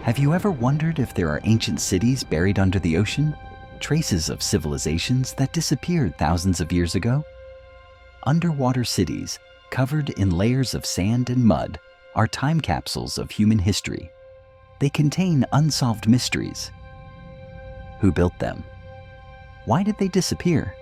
Have you ever wondered if there are ancient cities buried under the ocean? Traces of civilizations that disappeared thousands of years ago? Underwater cities, covered in layers of sand and mud, are time capsules of human history. They contain unsolved mysteries. Who built them? Why did they disappear?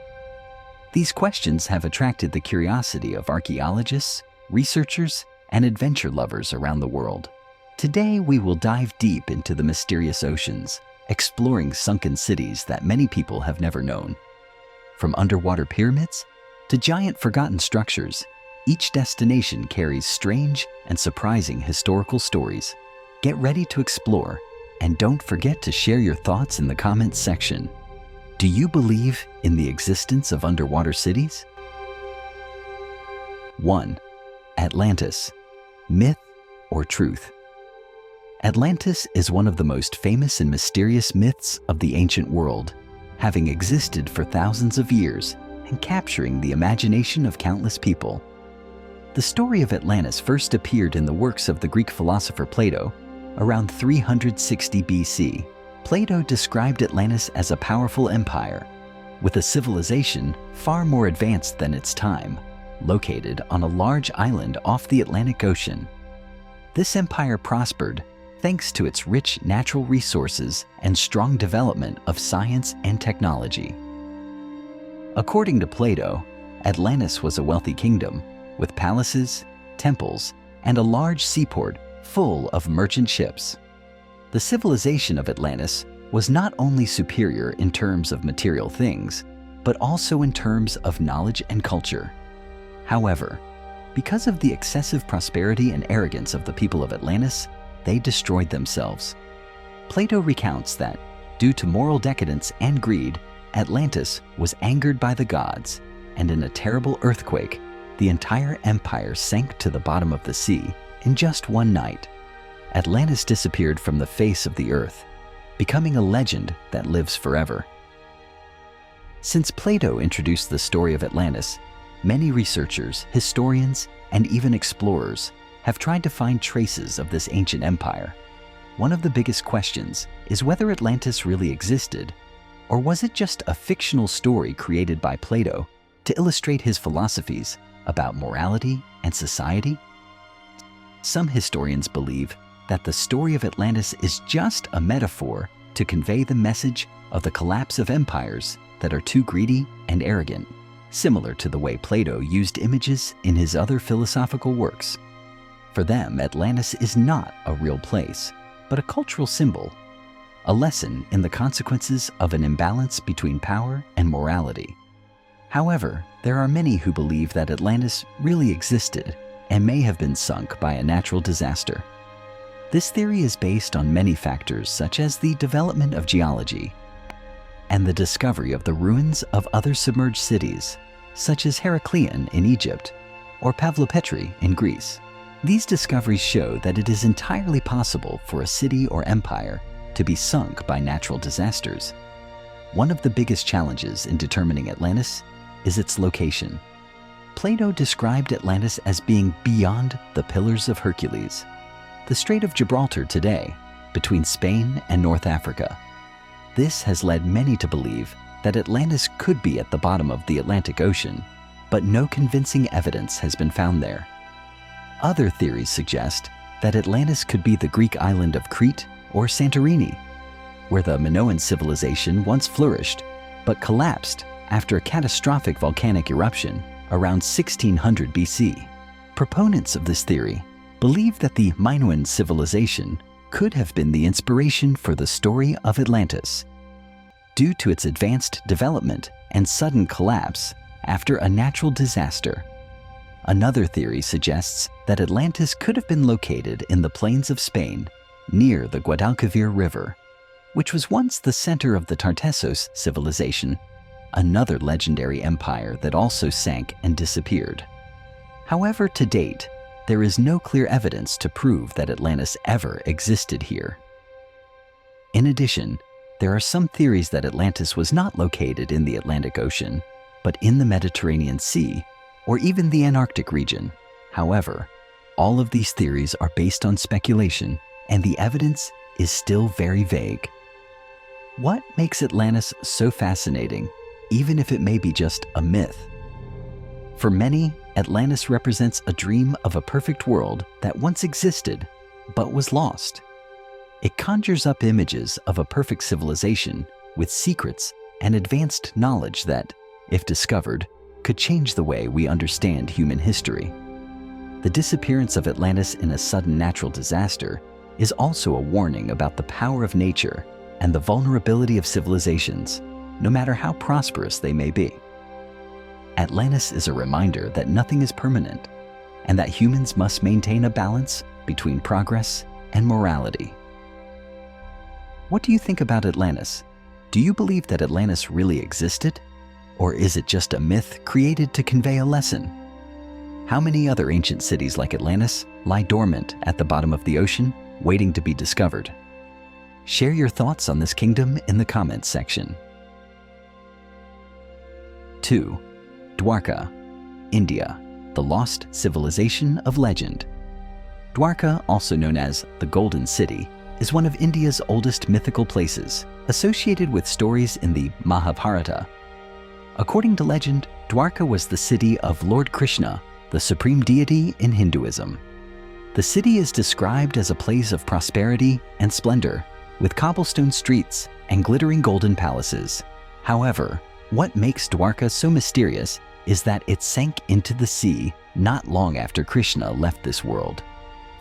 These questions have attracted the curiosity of archaeologists, researchers, and adventure lovers around the world. Today, we will dive deep into the mysterious oceans, exploring sunken cities that many people have never known. From underwater pyramids to giant forgotten structures, each destination carries strange and surprising historical stories. Get ready to explore, and don't forget to share your thoughts in the comments section. Do you believe in the existence of underwater cities? 1. Atlantis, myth or truth? Atlantis is one of the most famous and mysterious myths of the ancient world, having existed for thousands of years and capturing the imagination of countless people. The story of Atlantis first appeared in the works of the Greek philosopher Plato around 360 BC. Plato described Atlantis as a powerful empire, with a civilization far more advanced than its time, located on a large island off the Atlantic Ocean. This empire prospered thanks to its rich natural resources and strong development of science and technology. According to Plato, Atlantis was a wealthy kingdom with palaces, temples, and a large seaport full of merchant ships. The civilization of Atlantis was not only superior in terms of material things, but also in terms of knowledge and culture. However, because of the excessive prosperity and arrogance of the people of Atlantis, they destroyed themselves. Plato recounts that, due to moral decadence and greed, Atlantis was angered by the gods, and in a terrible earthquake, the entire empire sank to the bottom of the sea in just one night. Atlantis disappeared from the face of the earth, becoming a legend that lives forever. Since Plato introduced the story of Atlantis, many researchers, historians, and even explorers have tried to find traces of this ancient empire. One of the biggest questions is whether Atlantis really existed, or was it just a fictional story created by Plato to illustrate his philosophies about morality and society? Some historians believe that the story of Atlantis is just a metaphor to convey the message of the collapse of empires that are too greedy and arrogant, similar to the way Plato used images in his other philosophical works. For them, Atlantis is not a real place, but a cultural symbol, a lesson in the consequences of an imbalance between power and morality. However, there are many who believe that Atlantis really existed and may have been sunk by a natural disaster. This theory is based on many factors such as the development of geology and the discovery of the ruins of other submerged cities, such as Heraklion in Egypt or Petri in Greece. These discoveries show that it is entirely possible for a city or empire to be sunk by natural disasters. One of the biggest challenges in determining Atlantis is its location. Plato described Atlantis as being beyond the Pillars of Hercules, the Strait of Gibraltar today, between Spain and North Africa. This has led many to believe that Atlantis could be at the bottom of the Atlantic Ocean, but no convincing evidence has been found there. Other theories suggest that Atlantis could be the Greek island of Crete or Santorini, where the Minoan civilization once flourished, but collapsed after a catastrophic volcanic eruption around 1600 BC. Proponents of this theory believe that the Minoan civilization could have been the inspiration for the story of Atlantis, due to its advanced development and sudden collapse after a natural disaster. Another theory suggests that Atlantis could have been located in the plains of Spain, near the Guadalquivir River, which was once the center of the Tartessos civilization, another legendary empire that also sank and disappeared. However, to date, there is no clear evidence to prove that Atlantis ever existed here. In addition, there are some theories that Atlantis was not located in the Atlantic Ocean, but in the Mediterranean Sea, or even the Antarctic region. However, all of these theories are based on speculation, and the evidence is still very vague. What makes Atlantis so fascinating, even if it may be just a myth? For many, Atlantis represents a dream of a perfect world that once existed, but was lost. It conjures up images of a perfect civilization with secrets and advanced knowledge that, if discovered, could change the way we understand human history. The disappearance of Atlantis in a sudden natural disaster is also a warning about the power of nature and the vulnerability of civilizations, no matter how prosperous they may be. Atlantis is a reminder that nothing is permanent and that humans must maintain a balance between progress and morality. What do you think about Atlantis? Do you believe that Atlantis really existed? Or is it just a myth created to convey a lesson? How many other ancient cities like Atlantis lie dormant at the bottom of the ocean, waiting to be discovered? Share your thoughts on this kingdom in the comments section. 2. Dwarka, India, the lost civilization of legend. Dwarka, also known as the Golden City, is one of India's oldest mythical places, associated with stories in the Mahabharata. According to legend, Dwarka was the city of Lord Krishna, the supreme deity in Hinduism. The city is described as a place of prosperity and splendor, with cobblestone streets and glittering golden palaces. However, what makes Dwarka so mysterious is that it sank into the sea not long after Krishna left this world.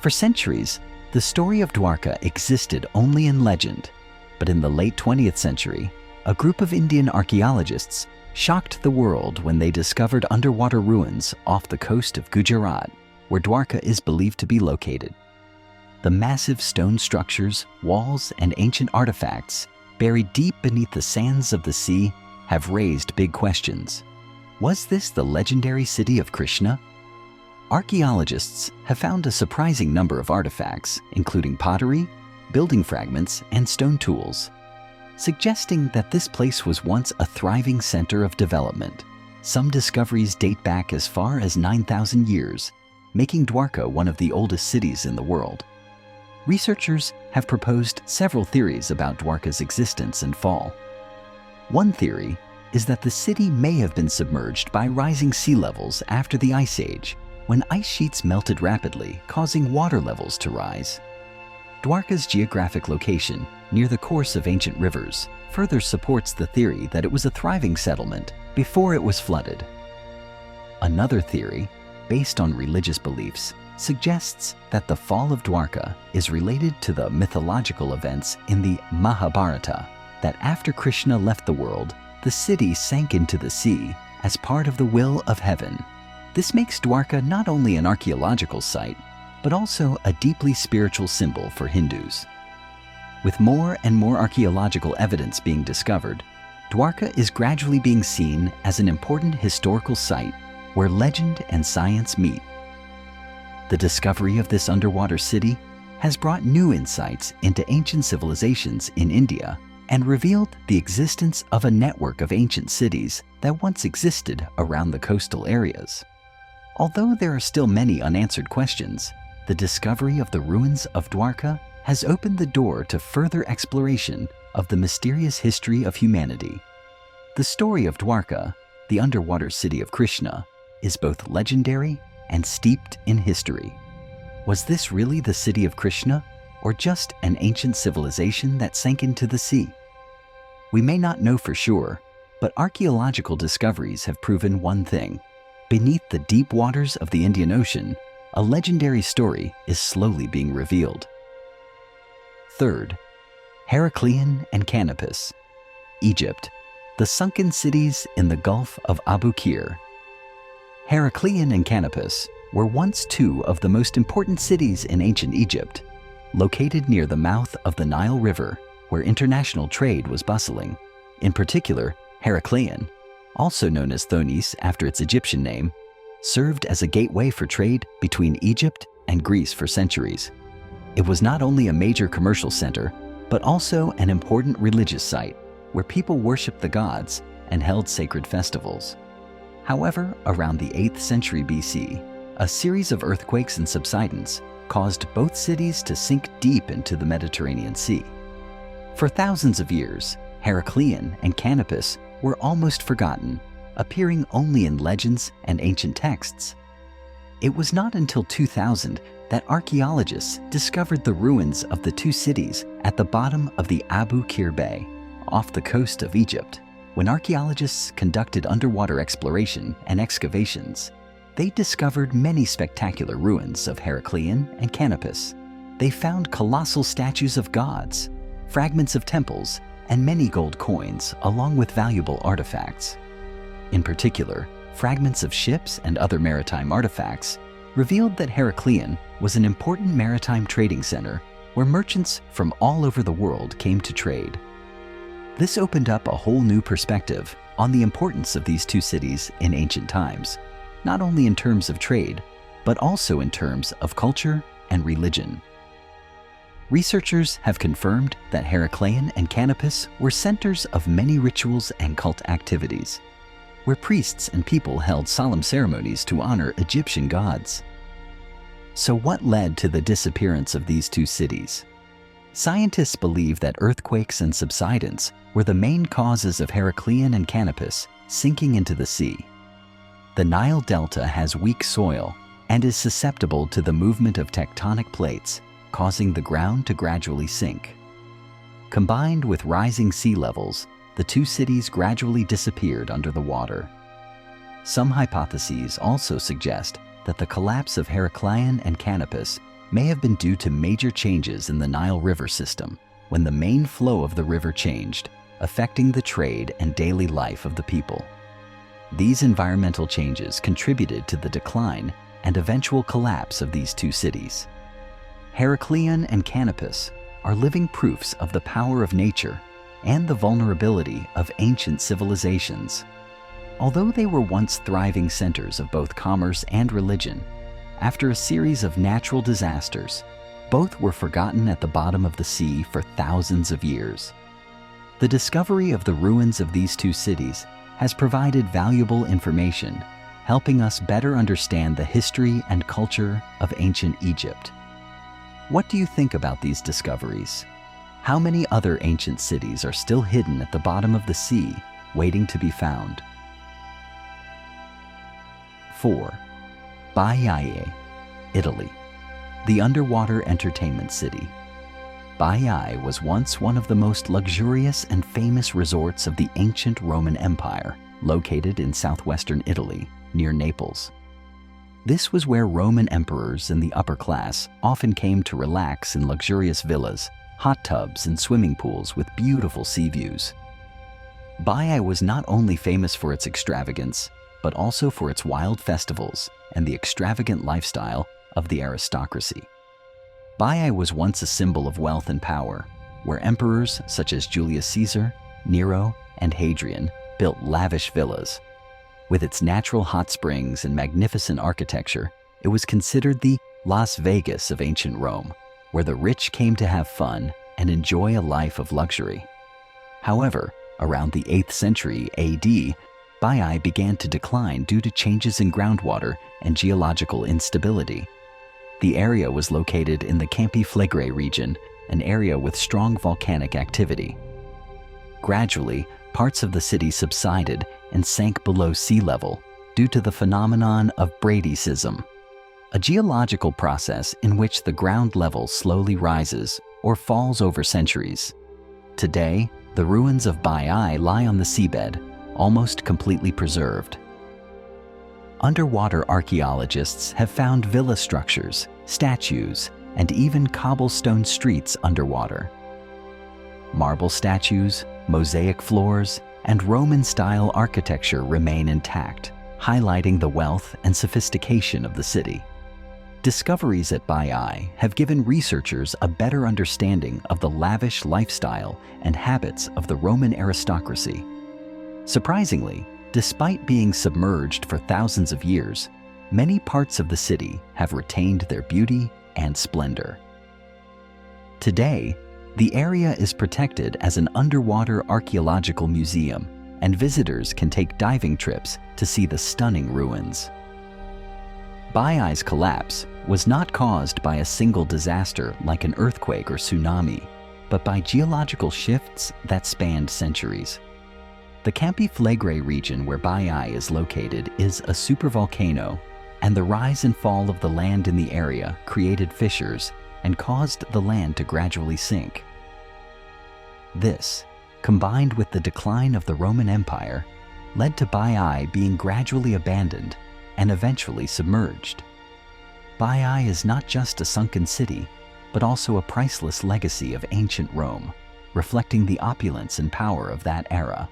For centuries, the story of Dwarka existed only in legend, but in the late 20th century, a group of Indian archaeologists shocked the world when they discovered underwater ruins off the coast of Gujarat, where Dwarka is believed to be located. The massive stone structures, walls, and ancient artifacts buried deep beneath the sands of the sea have raised big questions. Was this the legendary city of Krishna? Archaeologists have found a surprising number of artifacts, including pottery, building fragments, and stone tools, suggesting that this place was once a thriving center of development. Some discoveries date back as far as 9,000 years, making Dwarka one of the oldest cities in the world. Researchers have proposed several theories about Dwarka's existence and fall. One theory is that the city may have been submerged by rising sea levels after the Ice Age, when ice sheets melted rapidly, causing water levels to rise. Dwarka's geographic location, near the course of ancient rivers, further supports the theory that it was a thriving settlement before it was flooded. Another theory, based on religious beliefs, suggests that the fall of Dwarka is related to the mythological events in the Mahabharata, that after Krishna left the world, the city sank into the sea as part of the will of heaven. This makes Dwarka not only an archaeological site, but also a deeply spiritual symbol for Hindus. With more and more archaeological evidence being discovered, Dwarka is gradually being seen as an important historical site where legend and science meet. The discovery of this underwater city has brought new insights into ancient civilizations in India and revealed the existence of a network of ancient cities that once existed around the coastal areas. Although there are still many unanswered questions, the discovery of the ruins of Dwarka has opened the door to further exploration of the mysterious history of humanity. The story of Dwarka, the underwater city of Krishna, is both legendary and steeped in history. Was this really the city of Krishna, or just an ancient civilization that sank into the sea? We may not know for sure, but archaeological discoveries have proven one thing. Beneath the deep waters of the Indian Ocean, a legendary story is slowly being revealed. Third, Heracleion and Canopus, Egypt, the sunken cities in the Gulf of Abu Qir. Heracleion and Canopus were once two of the most important cities in ancient Egypt, located near the mouth of the Nile River, where international trade was bustling. In particular, Heracleion, also known as Thonis after its Egyptian name, served as a gateway for trade between Egypt and Greece for centuries. It was not only a major commercial center, but also an important religious site where people worshipped the gods and held sacred festivals. However, around the 8th century BC, a series of earthquakes and subsidence caused both cities to sink deep into the Mediterranean Sea. For thousands of years, Heracleion and Canopus were almost forgotten, appearing only in legends and ancient texts. It was not until 2000 that archaeologists discovered the ruins of the two cities at the bottom of the Abu Qir Bay, off the coast of Egypt. When archaeologists conducted underwater exploration and excavations, they discovered many spectacular ruins of Heracleion and Canopus. They found colossal statues of gods, fragments of temples, and many gold coins, along with valuable artifacts. In particular, fragments of ships and other maritime artifacts revealed that Heracleion was an important maritime trading center where merchants from all over the world came to trade. This opened up a whole new perspective on the importance of these two cities in ancient times, not only in terms of trade, but also in terms of culture and religion. Researchers have confirmed that Heracleion and Canopus were centers of many rituals and cult activities, where priests and people held solemn ceremonies to honor Egyptian gods. So what led to the disappearance of these two cities? Scientists believe that earthquakes and subsidence were the main causes of Heracleion and Canopus sinking into the sea. The Nile Delta has weak soil and is susceptible to the movement of tectonic plates, causing the ground to gradually sink. Combined with rising sea levels, the two cities gradually disappeared under the water. Some hypotheses also suggest that the collapse of Heracleion and Canopus may have been due to major changes in the Nile River system when the main flow of the river changed, affecting the trade and daily life of the people. These environmental changes contributed to the decline and eventual collapse of these two cities. Heracleion and Canopus are living proofs of the power of nature and the vulnerability of ancient civilizations. Although they were once thriving centers of both commerce and religion, after a series of natural disasters, both were forgotten at the bottom of the sea for thousands of years. The discovery of the ruins of these two cities has provided valuable information, helping us better understand the history and culture of ancient Egypt. What do you think about these discoveries? How many other ancient cities are still hidden at the bottom of the sea, waiting to be found? 4. Baiae, Italy, the underwater entertainment city. Baiae was once one of the most luxurious and famous resorts of the ancient Roman Empire, located in southwestern Italy, near Naples. This was where Roman emperors and the upper class often came to relax in luxurious villas, hot tubs, and swimming pools with beautiful sea views. Baiae was not only famous for its extravagance, but also for its wild festivals and the extravagant lifestyle of the aristocracy. Baiae was once a symbol of wealth and power, where emperors such as Julius Caesar, Nero, and Hadrian built lavish villas. With its natural hot springs and magnificent architecture, it was considered the Las Vegas of ancient Rome, where the rich came to have fun and enjoy a life of luxury. However, around the 8th century AD, Baiae began to decline due to changes in groundwater and geological instability. The area was located in the Campi Flegrei region, an area with strong volcanic activity. Gradually, parts of the city subsided and sank below sea level due to the phenomenon of bradycism, a geological process in which the ground level slowly rises or falls over centuries. Today, the ruins of Baiae lie on the seabed, almost completely preserved. Underwater archaeologists have found villa structures, statues, and even cobblestone streets underwater. Marble statues, mosaic floors, and Roman-style architecture remain intact, highlighting the wealth and sophistication of the city. Discoveries at Baiae have given researchers a better understanding of the lavish lifestyle and habits of the Roman aristocracy. Surprisingly, despite being submerged for thousands of years, many parts of the city have retained their beauty and splendor. Today, the area is protected as an underwater archaeological museum, and visitors can take diving trips to see the stunning ruins. Baiae's collapse was not caused by a single disaster like an earthquake or tsunami, but by geological shifts that spanned centuries. The Campi Flegrei region where Baiai is located is a supervolcano, and the rise and fall of the land in the area created fissures and caused the land to gradually sink. This, combined with the decline of the Roman Empire, led to Baiai being gradually abandoned and eventually submerged. Baiai is not just a sunken city, but also a priceless legacy of ancient Rome, reflecting the opulence and power of that era.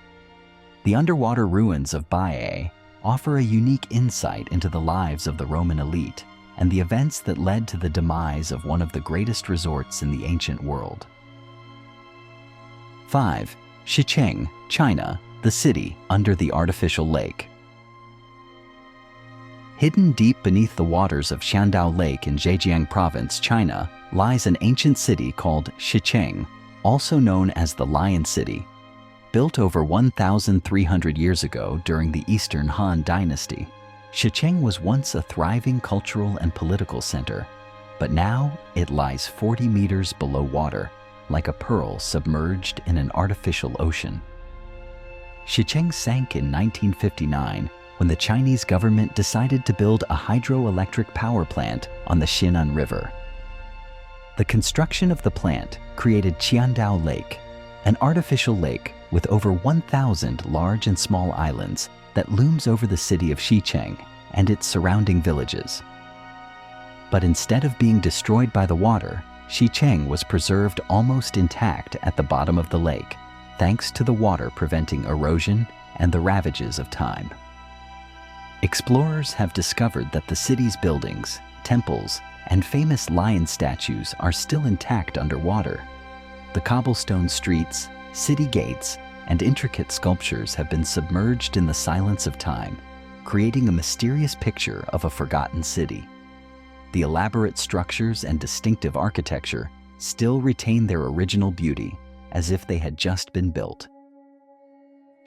The underwater ruins of Baiae offer a unique insight into the lives of the Roman elite and the events that led to the demise of one of the greatest resorts in the ancient world. 5. Xiang China, the city under the artificial lake. Hidden deep beneath the waters of Shandao Lake in Zhejiang Province, China, lies an ancient city called Xiang, also known as the Lion City. Built over 1,300 years ago during the Eastern Han Dynasty, Xiang was once a thriving cultural and political center, but now it lies 40 meters below water, like a pearl submerged in an artificial ocean. Xiang sank in 1959 when the Chinese government decided to build a hydroelectric power plant on the Xinan River. The construction of the plant created Qiandao Lake, an artificial lake with over 1,000 large and small islands that looms over the city of Xicheng and its surrounding villages. But instead of being destroyed by the water, Xicheng was preserved almost intact at the bottom of the lake, thanks to the water preventing erosion and the ravages of time. Explorers have discovered that the city's buildings, temples, and famous lion statues are still intact underwater. The cobblestone streets, city gates, and intricate sculptures have been submerged in the silence of time, creating a mysterious picture of a forgotten city. The elaborate structures and distinctive architecture still retain their original beauty, as if they had just been built.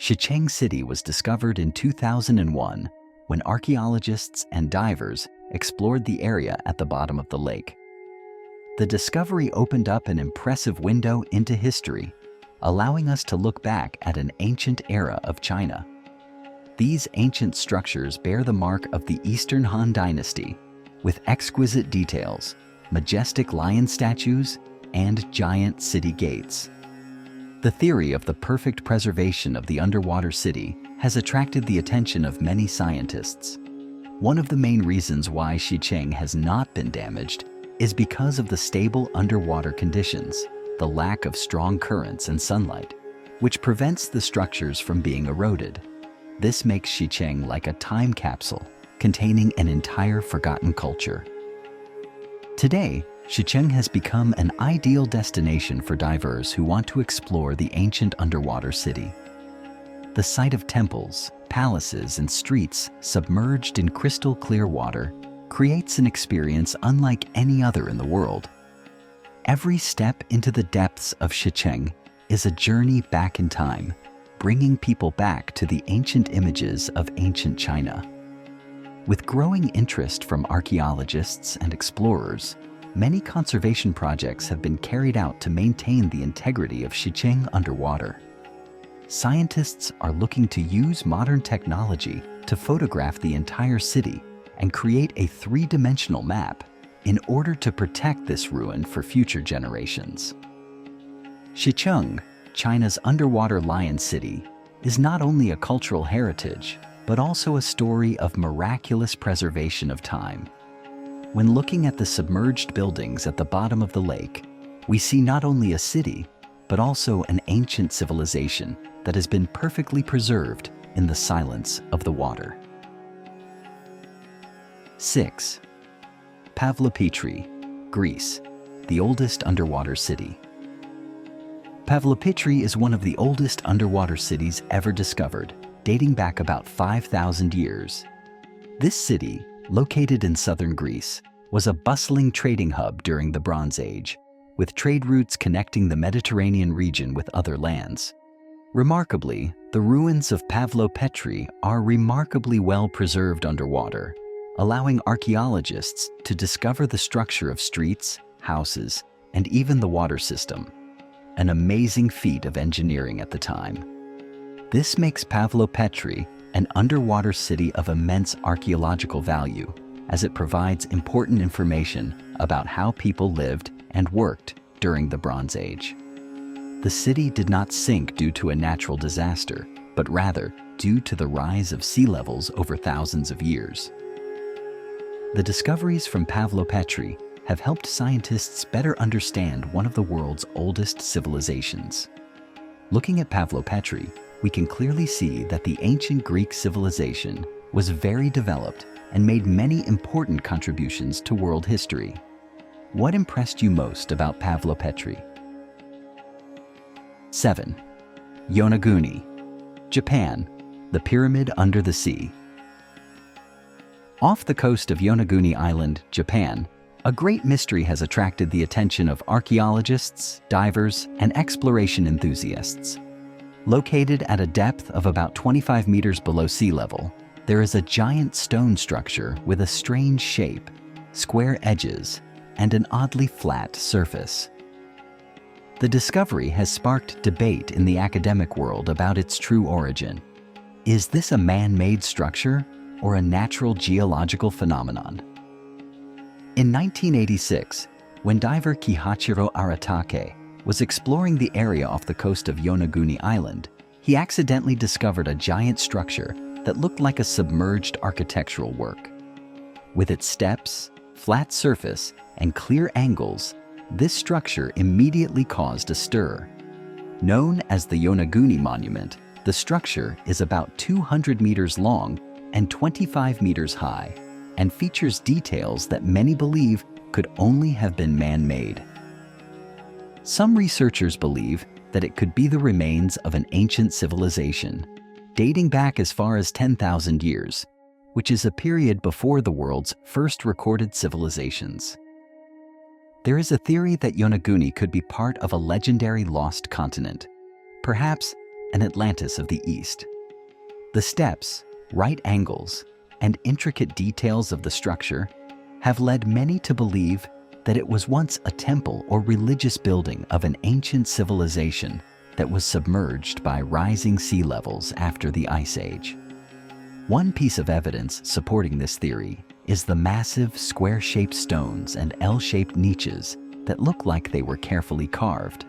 Xicheng City was discovered in 2001 when archaeologists and divers explored the area at the bottom of the lake. The discovery opened up an impressive window into history, allowing us to look back at an ancient era of China. These ancient structures bear the mark of the Eastern Han Dynasty, with exquisite details, majestic lion statues, and giant city gates. The theory of the perfect preservation of the underwater city has attracted the attention of many scientists. One of the main reasons why Xicheng has not been damaged is because of the stable underwater conditions, the lack of strong currents and sunlight, which prevents the structures from being eroded. This makes Xicheng like a time capsule containing an entire forgotten culture. Today, Xicheng has become an ideal destination for divers who want to explore the ancient underwater city. The sight of temples, palaces, and streets submerged in crystal clear water creates an experience unlike any other in the world. Every step into the depths of Xicheng is a journey back in time, bringing people back to the ancient images of ancient China. With growing interest from archaeologists and explorers, many conservation projects have been carried out to maintain the integrity of Xicheng underwater. Scientists are looking to use modern technology to photograph the entire city and create a three-dimensional map in order to protect this ruin for future generations. Xicheng, China's underwater lion city, is not only a cultural heritage, but also a story of miraculous preservation of time. When looking at the submerged buildings at the bottom of the lake, we see not only a city, but also an ancient civilization that has been perfectly preserved in the silence of the water. 6. Petri, Greece, the oldest underwater city. Petri is one of the oldest underwater cities ever discovered, dating back about 5,000 years. This city, located in southern Greece, was a bustling trading hub during the Bronze Age, with trade routes connecting the Mediterranean region with other lands. Remarkably, the ruins of Petri are remarkably well preserved underwater, allowing archaeologists to discover the structure of streets, houses, and even the water system. An amazing feat of engineering at the time. This makes Petri an underwater city of immense archaeological value, as it provides important information about how people lived and worked during the Bronze Age. The city did not sink due to a natural disaster, but rather due to the rise of sea levels over thousands of years. The discoveries from Petri have helped scientists better understand one of the world's oldest civilizations. Looking at Petri, we can clearly see that the ancient Greek civilization was very developed and made many important contributions to world history. What impressed you most about Petri? 7. Yonaguni, Japan, the pyramid under the sea. Off the coast of Yonaguni Island, Japan, a great mystery has attracted the attention of archaeologists, divers, and exploration enthusiasts. Located at a depth of about 25 meters below sea level, there is a giant stone structure with a strange shape, square edges, and an oddly flat surface. The discovery has sparked debate in the academic world about its true origin. Is this a man-made structure or a natural geological phenomenon? In 1986, when diver Kihachiro Aratake was exploring the area off the coast of Yonaguni Island, he accidentally discovered a giant structure that looked like a submerged architectural work. With its steps, flat surface, and clear angles, this structure immediately caused a stir. Known as the Yonaguni Monument, the structure is about 200 meters long and 25 meters high, and features details that many believe could only have been man-made. Some researchers believe that it could be the remains of an ancient civilization, dating back as far as 10,000 years, which is a period before the world's first recorded civilizations. There is a theory that Yonaguni could be part of a legendary lost continent, perhaps an Atlantis of the East. The steps, right angles, and intricate details of the structure have led many to believe that it was once a temple or religious building of an ancient civilization that was submerged by rising sea levels after the Ice Age. One piece of evidence supporting this theory is the massive square-shaped stones and L-shaped niches that look like they were carefully carved.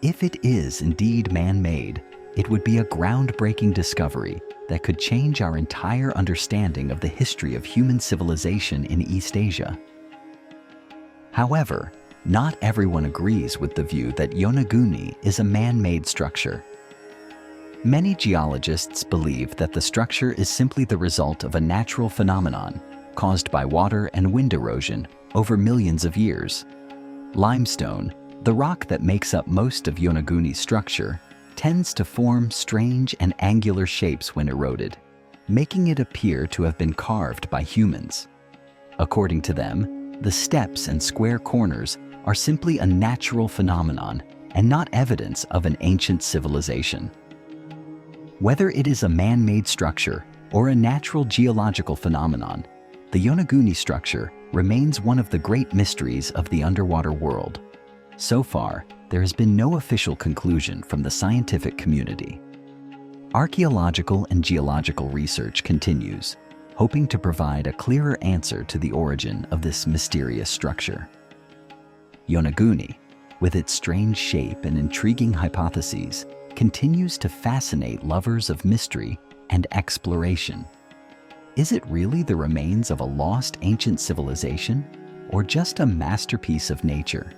If it is indeed man-made, it would be a groundbreaking discovery that could change our entire understanding of the history of human civilization in East Asia. However, not everyone agrees with the view that Yonaguni is a man-made structure. Many geologists believe that the structure is simply the result of a natural phenomenon caused by water and wind erosion over millions of years. Limestone, the rock that makes up most of Yonaguni's structure, tends to form strange and angular shapes when eroded, making it appear to have been carved by humans. According to them, the steps and square corners are simply a natural phenomenon and not evidence of an ancient civilization. Whether it is a man-made structure or a natural geological phenomenon, the Yonaguni structure remains one of the great mysteries of the underwater world. So far, there has been no official conclusion from the scientific community. Archaeological and geological research continues, hoping to provide a clearer answer to the origin of this mysterious structure. Yonaguni, with its strange shape and intriguing hypotheses, continues to fascinate lovers of mystery and exploration. Is it really the remains of a lost ancient civilization, or just a masterpiece of nature?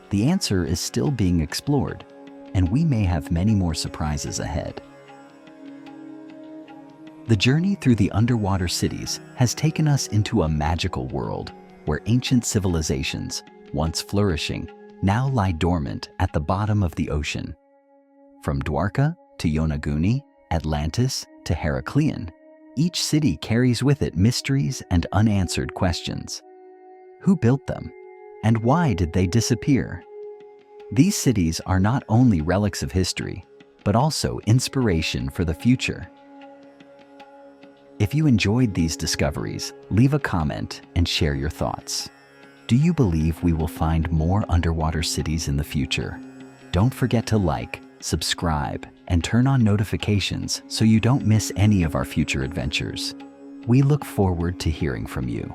The answer is still being explored, and we may have many more surprises ahead. The journey through the underwater cities has taken us into a magical world where ancient civilizations, once flourishing, now lie dormant at the bottom of the ocean. From Dwarka to Yonaguni, Atlantis to Heraclean, each city carries with it mysteries and unanswered questions. Who built them? And why did they disappear? These cities are not only relics of history, but also inspiration for the future. If you enjoyed these discoveries, leave a comment and share your thoughts. Do you believe we will find more underwater cities in the future? Don't forget to like, subscribe, and turn on notifications so you don't miss any of our future adventures. We look forward to hearing from you.